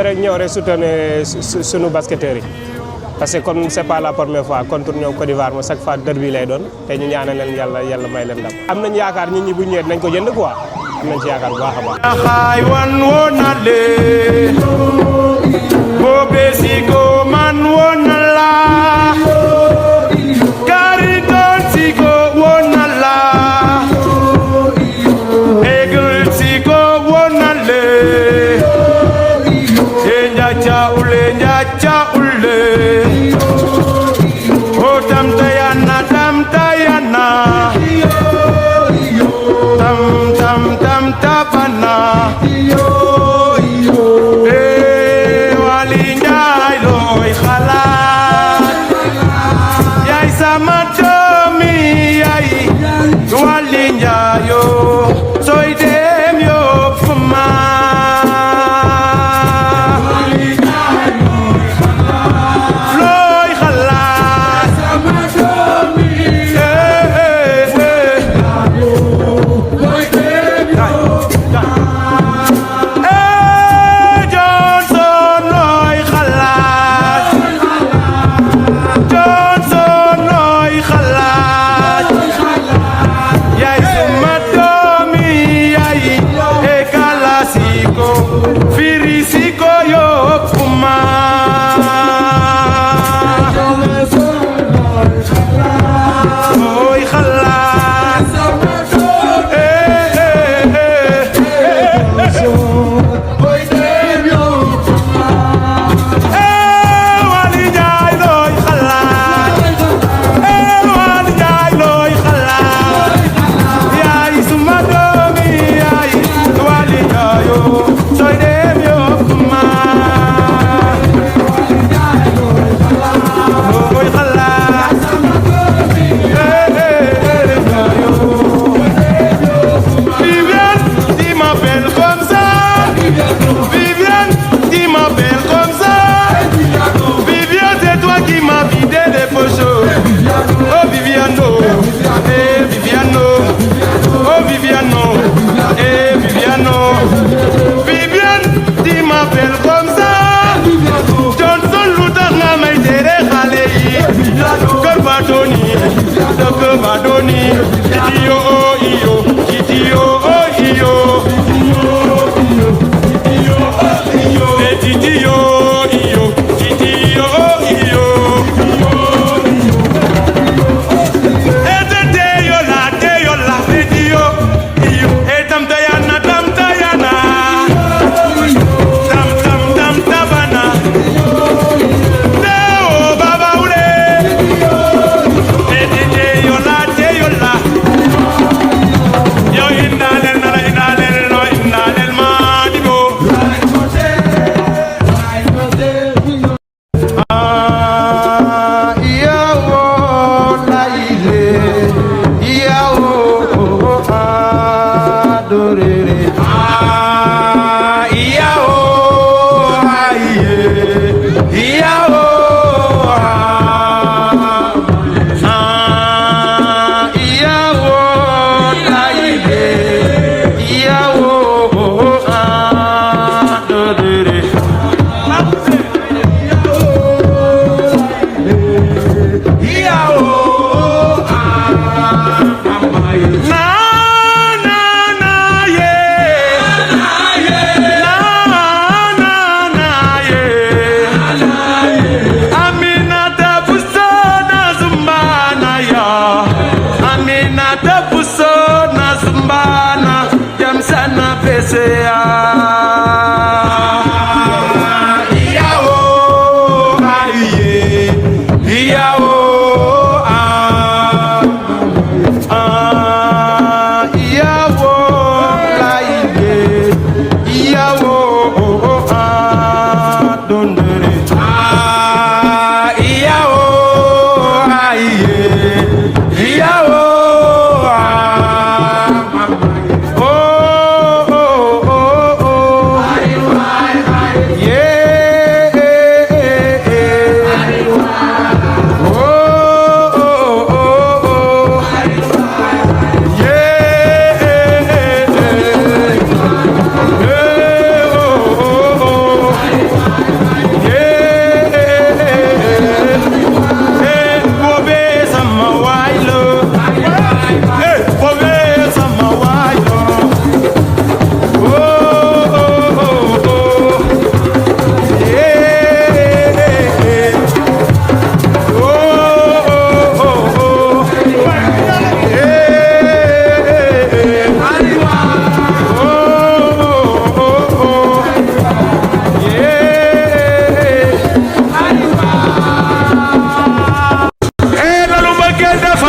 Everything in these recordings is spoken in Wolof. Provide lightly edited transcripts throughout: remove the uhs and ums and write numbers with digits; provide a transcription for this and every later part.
rek ñëw rek soutenir sunu basketteurs yi parce que comme c'est pas la première fois contre ñoom Côte d'Ivoire mo chaque fois derby lay doon te ñu ñaanal leen yàlla may leen ndam am nañ yaakaar nit ñi bu ñëwee nañ ko jënd quoi am nañ ci yaakaar bu baax a baax xaay wan wonale bobe siko man wonala kariton siko wonala egul siko wonale njacha ule o tam tayana tam tapana wali njay loy khalat yay sama domi yay wali njayo soy dem yo fuma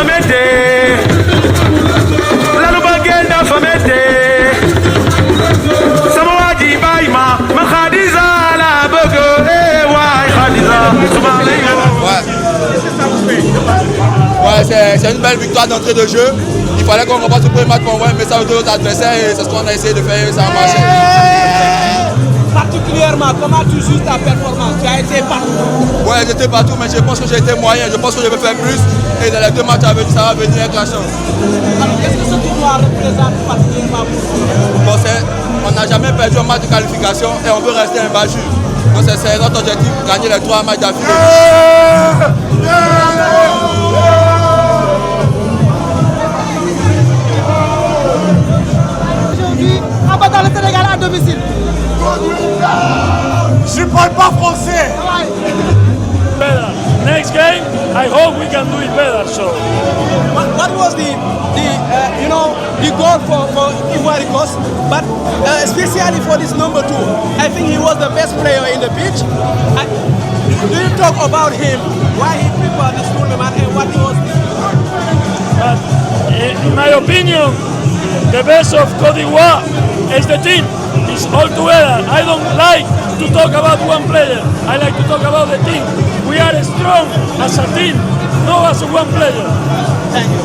famete lalu bagel da famete sama waji bayma ma Khadija la bëgg waay Khadija Ouais, c'est une belle victoire d'entrée de jeu. Il fallait qu'on repasse le premier match pour envoyer un message aux autres adversaires et c'est ce qu'on a essayé de faire et ça a marché. Particulièrement, comment tu juges ta performance? Tu as été partout. Ouais, j'étais partout, mais je pense que j'ai été moyen. Je pense que je peux faire plus et dans les 2 matchs à venir, ça va venir avec la chance. Alors, qu'est-ce que ce tournoi représente particulièrement pour vous? Bon, on n'a jamais perdu un match de qualification et on veut rester imbattu. Donc c'est notre objectif, gagner les 3 matchs d'affilée. Aujourd'hui, en battant le Sénégal à domicile. Je parle pas français. Better. Next game, I hope we can do it better. So, What was the goal for Ivory Coast, but especially for this number 2? I think he was the best player in the pitch. Do you talk about him? Why he prepared this tournament and what he was? but in my opinion, the best of Côte d'Ivoire is the team. It's all together. I don't like to talk about one player. I like to talk about the team. We are strong as a team, not as one player. Thank you.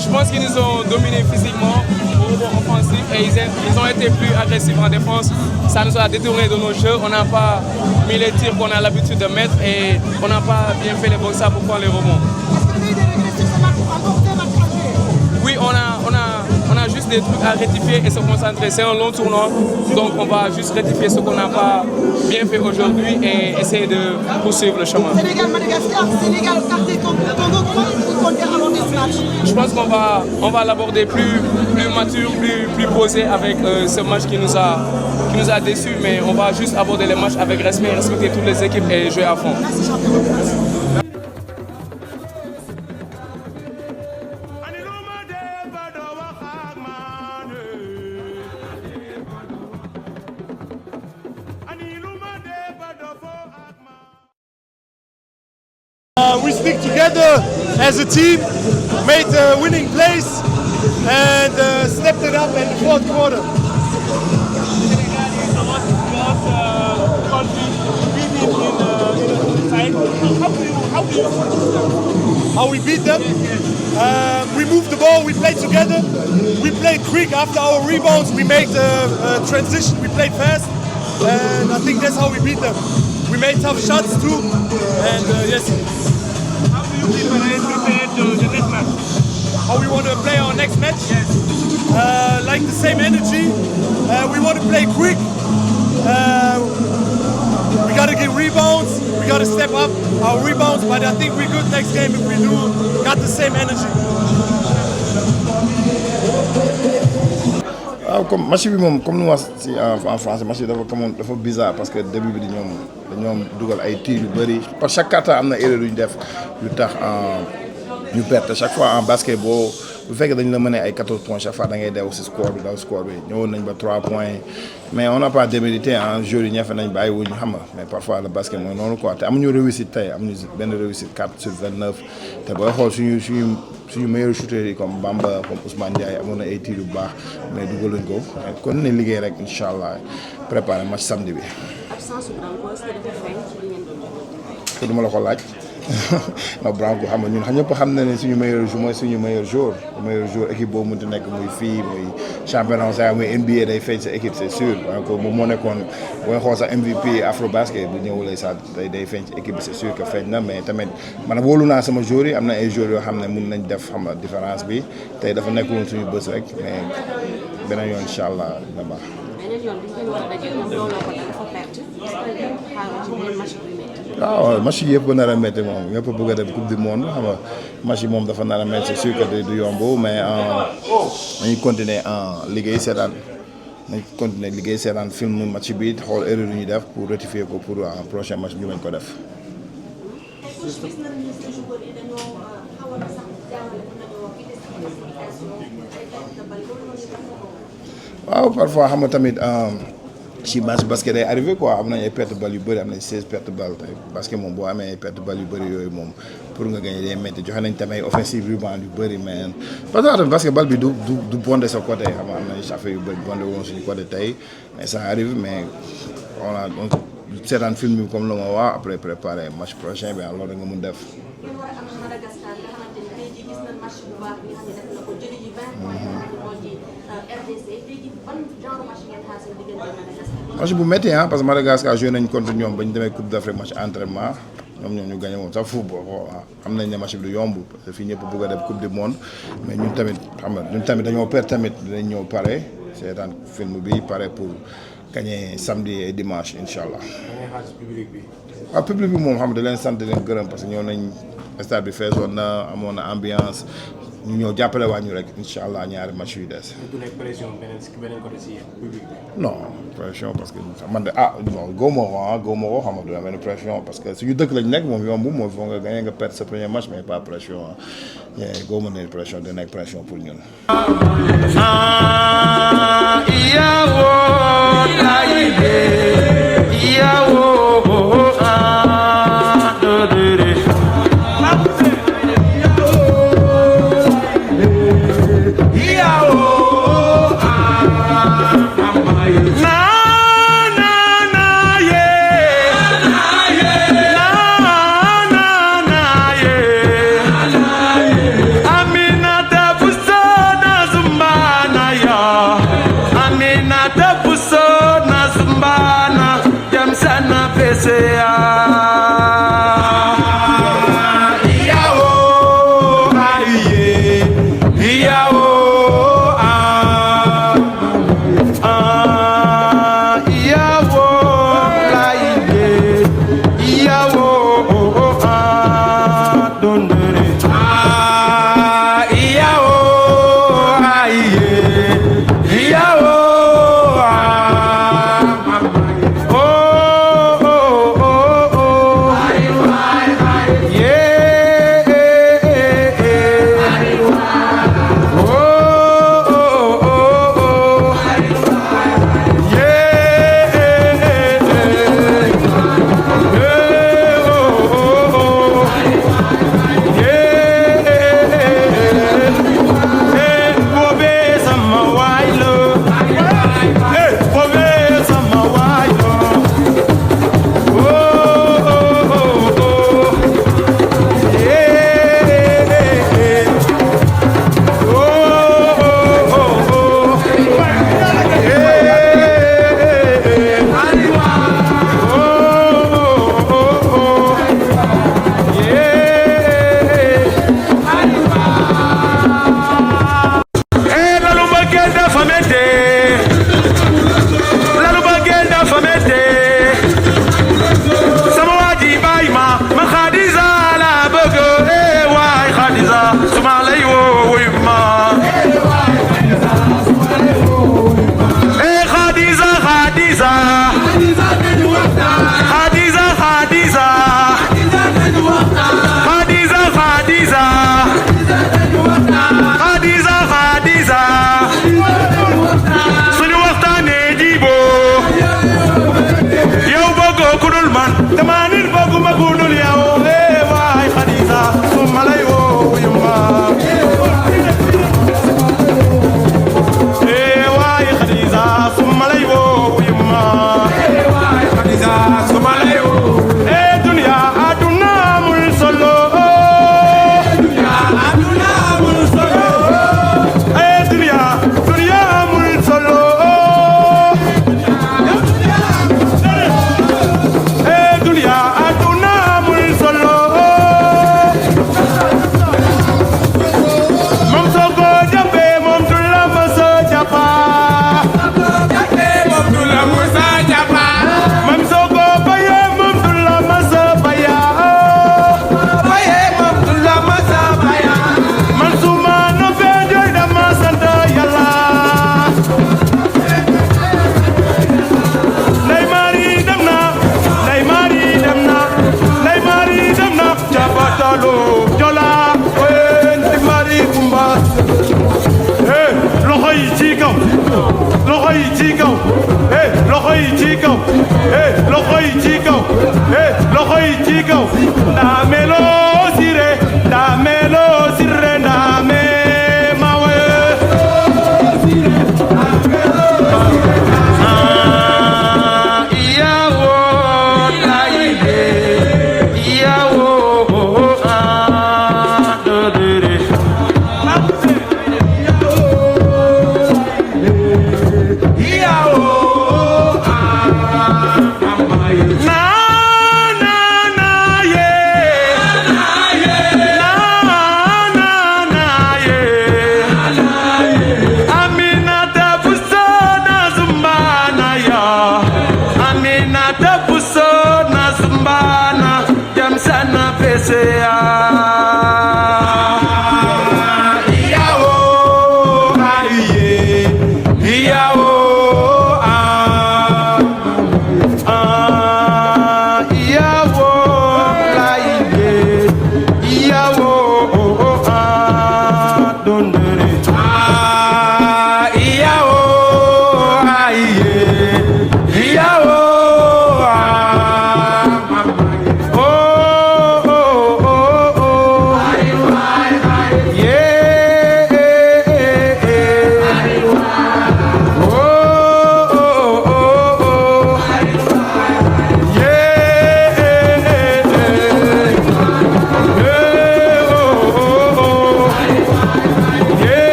Je pense qu'ils nous ont dominés physiquement au niveau offensif et ils ont été plus agressifs en défense. Ça nous a détourné de nos jeux. On n'a pas mis les tirs qu'on a l'habitude de mettre et on n'a pas bien fait les bons sacs pour prendre les rebonds. Oui, on a juste des trucs à rectifier et se concentrer. C'est un long tournoi, donc on va juste rectifier ce qu'on n'a pas bien fait aujourd'hui et essayer de poursuivre le chemin. Sénégal-Madagascar, Sénégal-Congo, comment vous comptez aborder ce match? Je pense qu'on va l'aborder plus mature, plus posé avec ce match qui nous a déçus, mais on va juste aborder les matchs avec respect, respecter toutes les équipes et jouer à fond. Merci champion. We stick together as a team, made winning plays, and stepped it up in the 4th quarter. How we beat them? We moved the ball, we played together, we played quick after our rebounds, we made the transition, we played fast, and I think that's how we beat them. We made tough shots too, and yes. How do you prepare to the next match? How we want to play our next match? Yes. Like the same energy. We want to play quick. We got to get rebounds. We got to step up our rebounds. But I think we're good next game if we got the same energy. Comme match bi moom comme nous wax ci en français match bi dafa bizarre parce que début bi dañoom dugal ay tirs yu bëri par chaque quart-temps am na erreur yu ñu def yu tax ñu perte chaque fois en basket bu fekkee dañu la mënee ay 14 points chaque fois da ngay dew si score bi ñëwoon nañ ba 3 points mais on n'a pas démérité en jeu yi ñafe nañ bàyyi wuñu xam nga mais parfois le basket mooy noonu quoi te amuñu réussite tey amuñu benn réussite 4 sur 29 te booy xool suñu meilleur shooter yi comme Bamba comme Ousmane Ndiaye amoon na ay tirs yu baax mais dugaluñ ko kon ne liggéey rek incha allah préparer match samedi bi. absence Branco est-ce que dafa feeñ ci li ngeen doon def. te duma la ko laaj non Branco xam nga ñun ñëpp xam na ne suñu meilleur joueur mooy suñu meilleur joueur équipe boobu mënut a nekk muy fii muy championnat saa muy NBA day feeñ sa équipe c'est sûr donc moom moo nekkoon booy xool sax MVP Afrobasket bu ñëwulee sax day feeñ ci équipe bi c'est sûr que feeñ na mais tamit man wóolu naa sama joueurs yi am na ay joueurs yoo xam ne mun nañ def xam nga différence bi tey dafa nekkoon suñu bës rek mais beneen yoon incha allah dina baax. beneen yoon bi ñu war a daje ñoom looloo ko dafa perte xaaral ci beneen match bi métti. waaw match yi yëpp ko nar a métti moom ñëpp bëgg a dem coupe du monde xam nga match yi moom dafa nar a métti c'est sûr que du yomb mais nañu continuer liggéey seetaan nañ continuer liggéey seetaan film match bi xool erreur yu ñuy def pour rectifier ko pour prochain match ñu bañ ko def. waaw parfois xam nga tamit ci match basket day arrivé quoi am nañ ay perte balle yu bëri am nañ 16 perte balle tey basket moom boo amee ay perte balle yu bëri yooyu moom pour nga gagner day métti joxe nañ tamit ay offensive rebound yu bëri mais parce que tamit basket balle bi du bondé sa côté xam nga am nañ affaire yu bëri bondé woon suñu côté tey mais ça arrive mais on seetaan film bi comme la ma wax après préparer match prochain bi loolu nga mun def. match bu métti parce que Madagascar joué nañ contre ñoom ba ñu demee Coupe d'Afrique match entraînement ñoom ñu gagné woon sax football xam nañ ne match bi du yomb parce que fii ñëpp bëgg a dem Coupe du monde mais ñun tamit xam nga ñun tamit dañoo perdre tamit dinañ ñëw pare seetaan film bi pare pour gagner samedi et dimanche incha allah. waaw public bi moom xam nga da leen sant di leen gërëm parce que ñëw nañ stade bi feesoon na amoon na ambiance. ñu ñëw jàppale waa ñu rek incha allah ñaari match yu des. du nekk pression beneen côté si public bi. non pression parce que man de bon góob ma ko xam nga du amee pression parce que suñu dëkk lañ nekk moom yomb mooy foo nga gagné nga perdre sa premier match mais pas pression góob ma ne pression dina nekk pression pour ñun. Aminata Buso Nazumba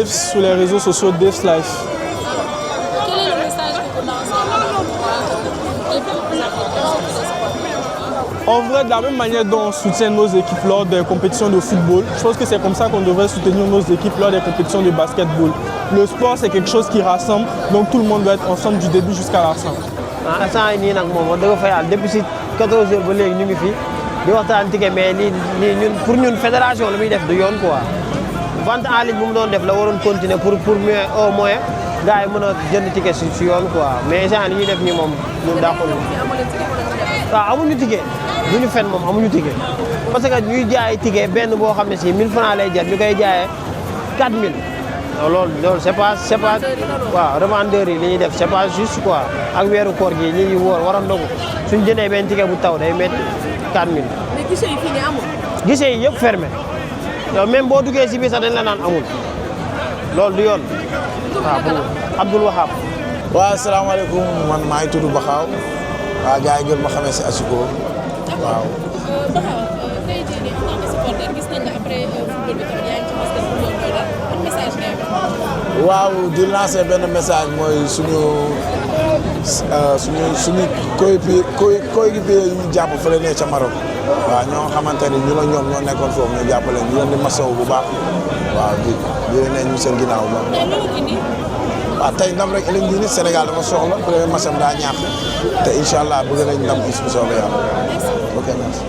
Sur les réseaux sociaux Devs Life. Quel est le message que vous lancez En vrai, de la même manière dont on soutient nos équipes lors des compétitions de football, je pense que c'est comme ça qu'on devrait soutenir nos équipes lors des compétitions de basketball. Le sport, c'est quelque chose qui rassemble, donc tout le monde doit être ensemble du début jusqu'à la fin. instant yii nii nag moom wax dëgg fa yàlla depuis si 14 heures ba léegi ñu ngi fi di waxtaan ticket mais lii ñun pour ñun fédération la muy def du yoon quoi vente en ligne bu mu doon def la waroon continuer pour mieux au moins gars yi mën a jënd ticket si yoon quoi mais genre li ñuy def nii moom ñun dàqul waaw amuñu ticket du ñu fen moom amuñu ticket parce que ñuy jaay ticket benn boo xam ne si 1000 francs lay jar ñu koy jaayee 4000 loolu c'est pas waaw revendeurs yi li ñuy def c'est pas juste quoi ak weeru koor gi ñi ñuy wóor war a ndogu suñ jëndee benn ticket bu taw day métti 4000. mais guichet yi fii nii amul. guichet yi yëpp fermé yow même boo duggee si biir sax dañ la naan amul loolu du yoon waaw bu Abdoul Wahab. waaw asalaamaaleykum man maa ngi tudd Baxaaw waaw gars yi gën ma xamee si Asiko waaw. Baxaaw tey jii nii en tant que supporter gis nañ la après football bi tamit yaa ngi ci basket bu ñoom ñooy daal ban message ngay wax. waaw di lancer benn message mooy suñu coéquipier yi ñu jàpp fële ne ca Maroc waaw ñoo xamante ni ñu la ñoom ñoo nekkoon foofu ñu jàppale ñu leen di masawu bu baax waaw di leen ne ñu seen ginnaaw ba. waaw tey ndam rek ëllëg bii nii Sénégal dafa soxla premier match am daa ñàkk te incha allah bëgg nañ ndam bis bu soobee yàlla. ok merci.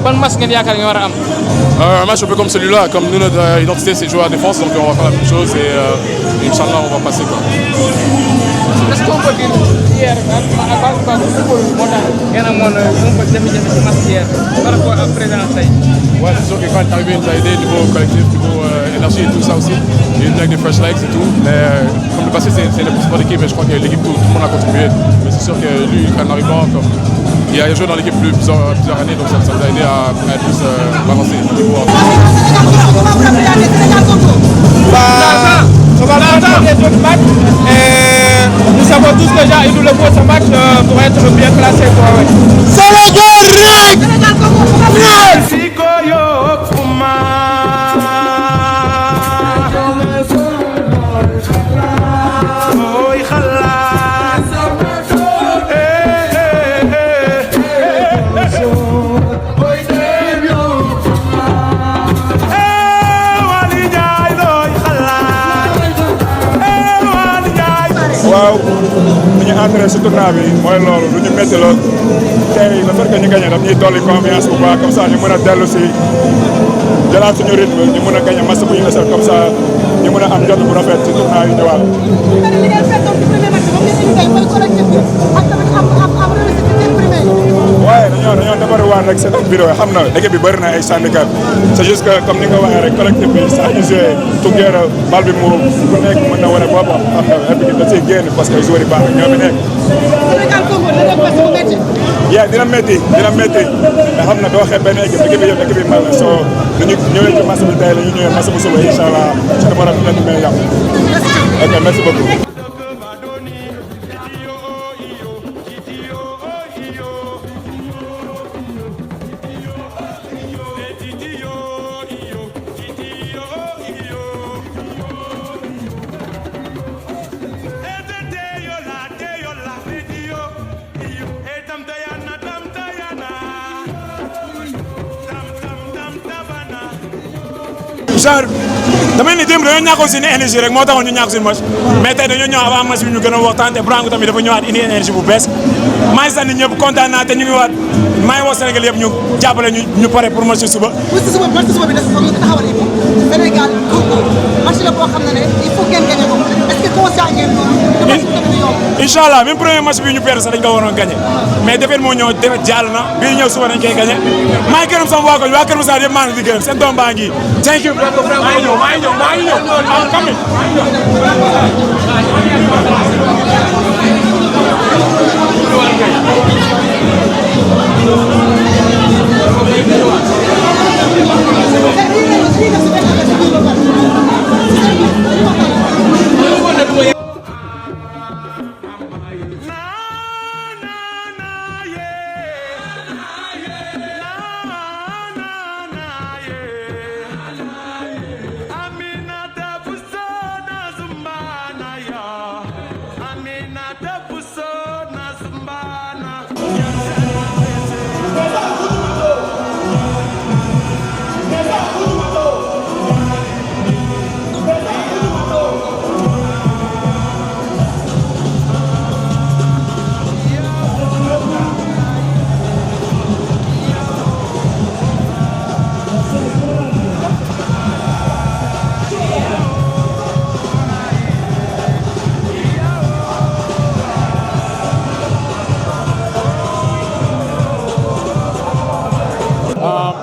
ban match ngeen yaakaar nga war a am. Un match un peu comme celui-là, comme nous notre identité c'est jouer à la défense, donc on va faire la même chose et Inch'Allah on va passer quoi. Est-ce qu'on peut dire hier à base de football moo tax ngeen amoon jafe-jafe ci match hier par rapport à présent tey. Ouais, c'est sûr que quand est arrivé, il nous a aidé niveau collectif, niveau énergie et tout ça aussi. Il est venu avec des fresh legs et tout. Mais comme le passé, c'est la principale équipe et je crois que l'équipe, tout le monde a contribué. Mais c'est sûr que lui, en arrivant, comme, il a joué dans l'équipe plusieurs années, donc ça nous a aidé à être plus balancé niveau. On va prendre les autres matchs et nous savons tous déjà il nous le faut ce match pour être bien classé. waaw ñu entré si tournoi bi mooy loolu lu ñu métti lool tey le fait que ñu gagné daf ñuy dolli confiance bu baax comme ça ñu mën a dellu si jëlaat suñu rythme ñu mën a gagné match bu ñu desal comme ça ñu mën a am jot bu rafet ci tournoi yu ñëwaat. waaye dañoo defariwaat rek seen bureau xam na équipe bi bëri na ay syndicat c'est juste que comme ni nga waxee rek collectif bi saa ñu joué together bal bi mu ku nekk mën na wane boppam xam na équipe bi da ciy génn parce que joueur yi baax na ñoo fi nekk. yaa dina métti mais xam na doo xeeb benn équipe bi yëpp équipe bi mal soo nu ñu ñëwee ci match bi tey la ñu ñëwee match bu suba incha allah ci numéro bi dinañu may yàq. ok merci beaucoup. genre damay ne démb dañoo ñàkkoon seen énergie rek moo taxoon ñu ñàkk suñu match mais tey dañoo ñëw avant match bi ñu gën a waxtaan te Branco tamit dafa ñëwaat indi énergie bu bees maa ngi sant ñëpp kontaan naa te ñu ngi waat maa ngi woo Sénégal yëpp ñu jàppale ñu pare pour match suba. match suba bi des foog nga taxawal il faut Sénégal match la boo xam ne il faut ngeen gagné ko est-ce que conscient ngeen loolu. incha allah même premier match bi ñu perdre sax dañ ko waroon gagné mais défaite moo ñëw défaite jàll na bii ñëw suba dañ koy gagné maa ngi gërëm sama waa koñ waa Kër Moussa yëpp maa ngi di gërëm seen doom baa ngi thank you. maa ngi ñëw am kami.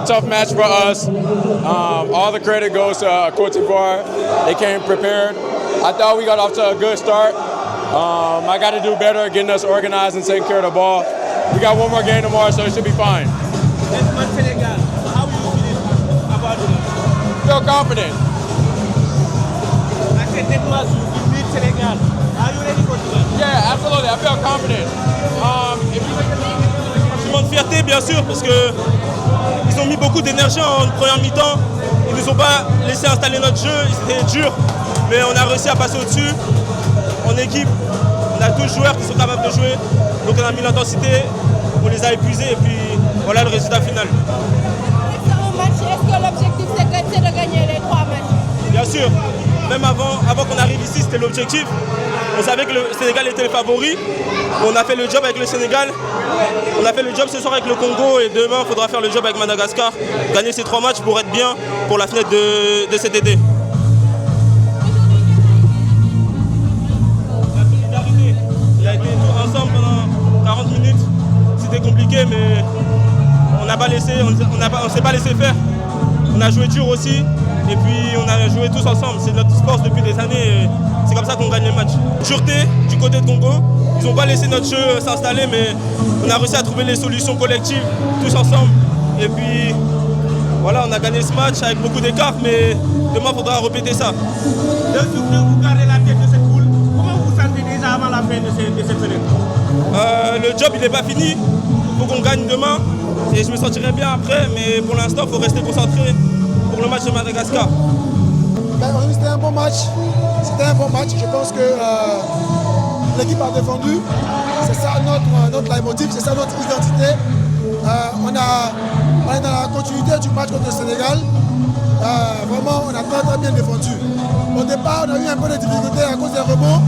Tough match for us. All the credit goes to Côte d'Ivoire. They came prepared. I thought we got off to a good start. I got to do better getting us organized and taking care of the ball. We got one more game tomorrow, so it should be fine. Senegal, how you feel about it? Feel confident. I said next match you beat Senegal. Are you ready for that? Yeah, absolutely. I feel confident. Sentiment de fierté, bien sûr, parce que ils ont mis beaucoup d'énergie en première mi-temps. Ils nous ont pas laissé installer notre jeu. C'était dur, mais on a réussi à passer au-dessus. En équipe, on a 12 joueurs qui sont capables de jouer. Donc on a mis l'intensité, on les a épuisés et puis voilà le résultat final. Est-ce que l'objectif c'est de gagner les 3 matchs? Bien sûr. même avant qu'on arrive ici, c'était l'objectif. On savait que le Sénégal était le favori. On a fait le job avec le Sénégal. On a fait le job ce soir avec le Congo et demain, il faudra faire le job avec Madagascar. Gagner ces 3 matchs pour être bien pour la fenêtre de cet été. La solidarité, il a été tout ensemble pendant 40 minutes. C'était compliqué, mais on ne s'est pas laissé faire. On a joué dur aussi. Et puis on a joué tous ensemble, c'est notre force depuis des années, c'est comme ça qu'on gagne les matchs. Dureté du côté de Congo, ils n'ont pas laissé notre jeu s'installer, mais on a réussi à trouver les solutions collectives, tous ensemble. Et puis voilà, on a gagné ce match avec beaucoup d'écart, mais demain il faudra répéter ça. Vous gardez la tête de cette poule, comment vous vous sentez déjà avant la fin de cette fenêtre? Le job il n'est pas fini, il faut qu'on gagne demain, et je me sentirai bien après, mais pour l'instant il faut rester concentré pour le match de Madagascar. C'était un bon match. Je pense que l'équipe a défendu. C'est ça notre leitmotiv, c'est ça notre identité. On est dans la continuité du match contre le Sénégal. Vraiment, on a très bien défendu. Au départ, on a eu un peu de difficultés à cause des rebonds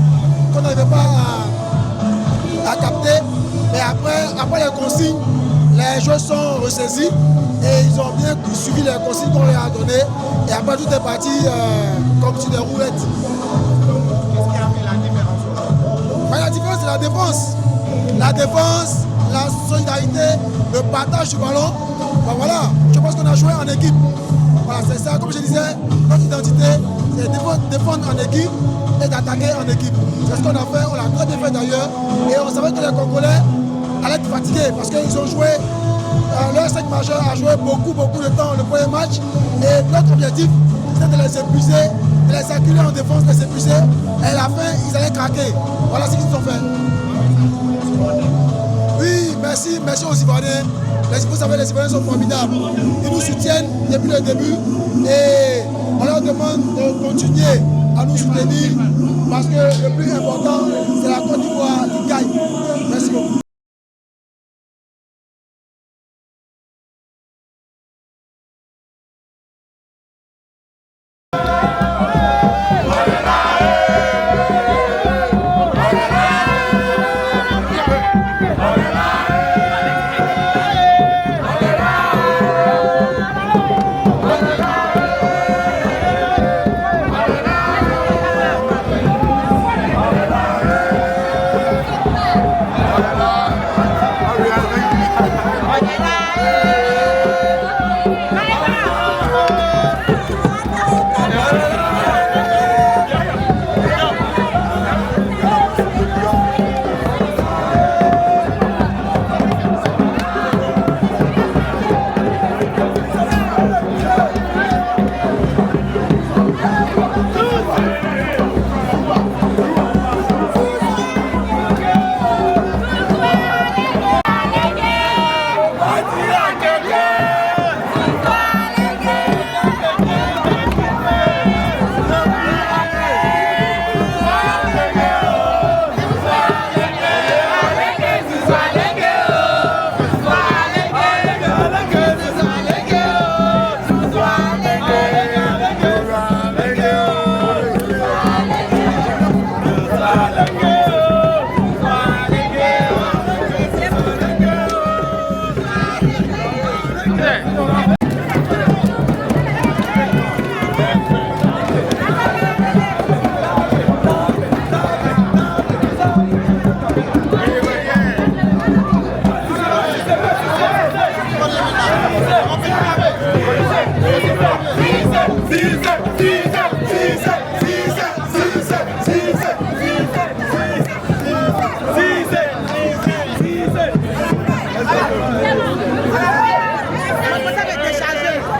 qu'on n'arrivait pas à capter. Mais après les consignes, les joueurs sont ressaisis et ils ont bien suivi les consignes qu'on leur a données. Et après, tout est parti comme sur des roulettes. Qu'est-ce qui a fait la différence? La différence, c'est la défense. La défense, la solidarité, le partage du ballon. Ben voilà, je pense qu'on a joué en équipe. Voilà, c'est ça, comme je disais, notre identité, c'est défendre en équipe et d'attaquer en équipe. C'est ce qu'on a fait, on l'a très bien fait d'ailleurs. Et on savait que les Congolais allaient être fatigués parce qu'ils ont joué. Leur 5 majeur a joué beaucoup de temps le premier match et notre objectif c'était de les épuiser, de les acculer en défense, de les épuiser et à la fin ils allaient craquer. Voilà ce qu'ils ont fait. Oui, merci aux Ivoiriens. Vous savez, les Ivoiriens sont formidables. Ils nous soutiennent depuis le début et on leur demande de continuer à nous soutenir parce que le plus important c'est la Côte d'Ivoire qui gagne. Merci beaucoup.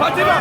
Fatima.